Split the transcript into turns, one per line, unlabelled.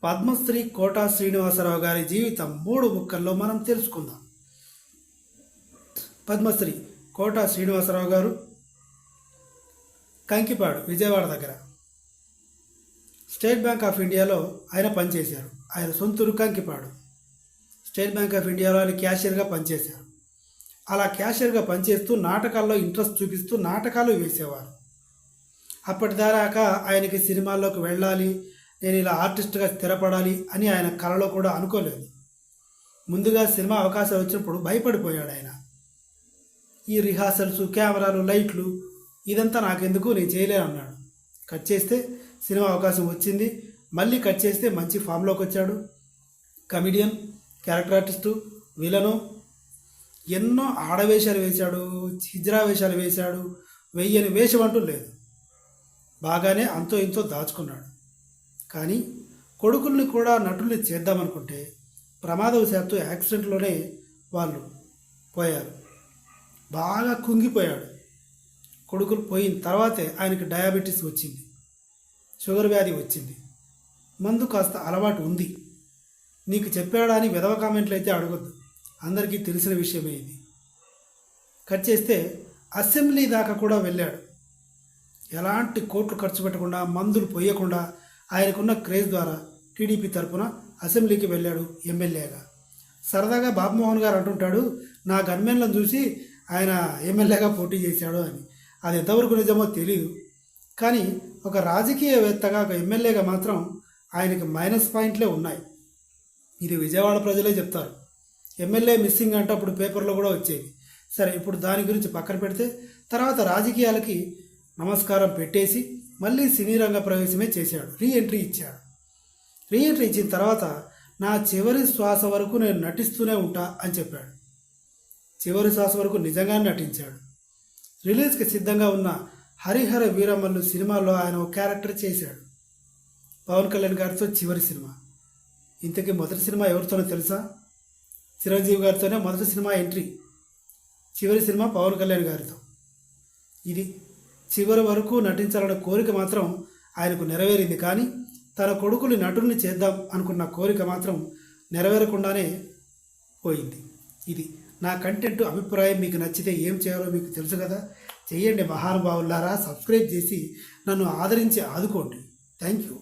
Padmashri quota Srinivasarao గారి జీవితం 3 ముక్కల్లో మనం తెలుసుకుందాం. పద్మశ్రీ కోటా శ్రీనివాసరావు గారు కంకిపాడు విజయవాడ దగ్గర స్టేట్ బ్యాంక్ ఆఫ్ ఇండియాలో ఆయన పనిచేశారు. ఆయన సొంతూరు కంకిపాడు. స్టేట్ బ్యాంక్ ఆఫ్ ఇండియాలో ఆయన క్యాషియర్గా పనిచేశారు. అలా క్యాషియర్గా పనిచేస్తూ నాటకాల్లో ఇంట్రెస్ట్ చూపిస్తూ నాటకాలు వేసేవారు. అప్పటిదాకా ఆయనకి సినిమాల్లోకి వెళ్ళాలి, నేను ఇలా ఆర్టిస్ట్గా స్థిరపడాలి అని ఆయన కలలో కూడా అనుకోలేదు. ముందుగా సినిమా అవకాశాలు వచ్చినప్పుడు భయపడిపోయాడు ఆయన. ఈ రిహార్సల్స్, కెమెరాలు, లైట్లు ఇదంతా నాకెందుకు, నేను చేయలేను అన్నాడు. కట్ చేస్తే సినిమా అవకాశం వచ్చింది. మళ్ళీ కట్ చేస్తే మంచి ఫామ్లోకి వచ్చాడు. కమిడియన్, క్యారెక్టర్ ఆర్టిస్టు, విలను, ఎన్నో ఆడవేషాలు వేశాడు, హిజ్రా వేషాలు వేశాడు. వెయ్యని వేషం అంటూ లేదు. బాగానే అంతో ఇంతో దాచుకున్నాడు. కానీ కొడుకుల్ని కూడా నటుల్ని చేద్దామనుకుంటే ప్రమాదవశాత్తు యాక్సిడెంట్లోనే వాళ్ళు పోయారు. బాగా కుంగిపోయాడు. కొడుకులు పోయిన తర్వాతే ఆయనకి డయాబెటీస్ వచ్చింది, షుగర్ వ్యాధి వచ్చింది. మందు కాస్త అలవాటు ఉంది. నీకు చెప్పాడా అని విధవ కామెంట్లు అయితే అడగొద్దు, అందరికీ తెలిసిన విషయమే ఇది. కట్ చేస్తే అసెంబ్లీ దాకా కూడా వెళ్ళాడు. ఎలాంటి కోట్లు ఖర్చు పెట్టకుండా, మందులు పోయకుండా ఆయనకున్న క్రేజ్ ద్వారా టీడీపీ తరఫున అసెంబ్లీకి వెళ్ళాడు ఎమ్మెల్యేగా. సరదాగా బాబుమోహన్ గారు అంటుంటాడు, నా గన్మెన్లను చూసి ఆయన ఎమ్మెల్యేగా పోటీ చేశాడు అని. అది ఎంతవరకు నిజమో తెలియదు. కానీ ఒక రాజకీయవేత్తగా, ఒక ఎమ్మెల్యేగా మాత్రం ఆయనకి మైనస్ పాయింట్లే ఉన్నాయి. ఇది విజయవాడ ప్రజలే చెప్తారు. ఎమ్మెల్యే మిస్సింగ్ అంటే అప్పుడు పేపర్లో కూడా వచ్చేవి. సరే, ఇప్పుడు దాని గురించి పక్కన పెడితే తర్వాత రాజకీయాలకి నమస్కారం పెట్టేసి మళ్ళీ సినీ రంగ ప్రవేశమే చేశాడు. రీఎంట్రీ ఇచ్చాడు. రీఎంట్రీ ఇచ్చిన తర్వాత నా చివరి శ్వాస వరకు నేను నటిస్తూనే ఉంటా అని చెప్పాడు. చివరి శ్వాస వరకు నిజంగానే నటించాడు. రిలీజ్కి సిద్ధంగా ఉన్న హరిహర వీరమల్లు సినిమాలో ఆయన ఒక క్యారెక్టర్ చేశాడు. పవన్ కళ్యాణ్ గారితో చివరి సినిమా. ఇంతకీ మొదటి సినిమా ఎవరితోనో తెలుసా? చిరంజీవి గారితోనే మొదటి సినిమా ఎంట్రీ. చివరి సినిమా పవన్ కళ్యాణ్ గారితో. ఇది చివరి వరకు నటించాలన్న కోరిక మాత్రం ఆయనకు నెరవేరింది. కానీ తన కొడుకుని నటుడిని చేద్దాం అనుకున్న కోరిక మాత్రం నెరవేరకుండానే పోయింది. ఇది నా కంటెంట్ అభిప్రాయం. మీకు నచ్చితే ఏం చేయాలో మీకు తెలుసు కదా, చేయండి మహానుభావులారా. సబ్స్క్రైబ్ చేసి నన్ను ఆదరించి ఆదుకోండి. Thank you.